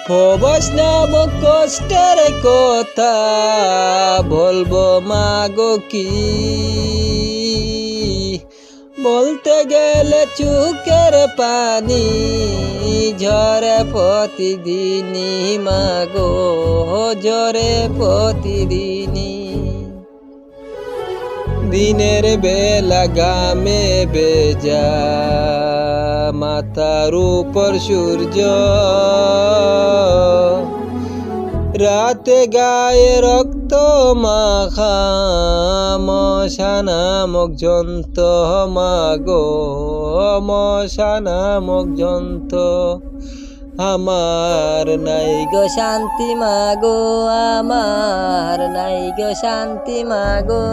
প্রবাস নামক কষ্টের কথা বলবো মাগো কি, বলতে গেলে চোখের পানি ঝরে প্রতিদিনই মাগো, ঝরে প্রতিদিনই। দিনের বেলা গামে বেজা মাথার উপর সূর্য, রাতে গায়ে রক্ত মাখা মশা নামক জন্ত মাগো, মশা নামক জন্ত। আমার নাই গো শান্তি মাগো, আমার নাই গো শান্তি মাগো।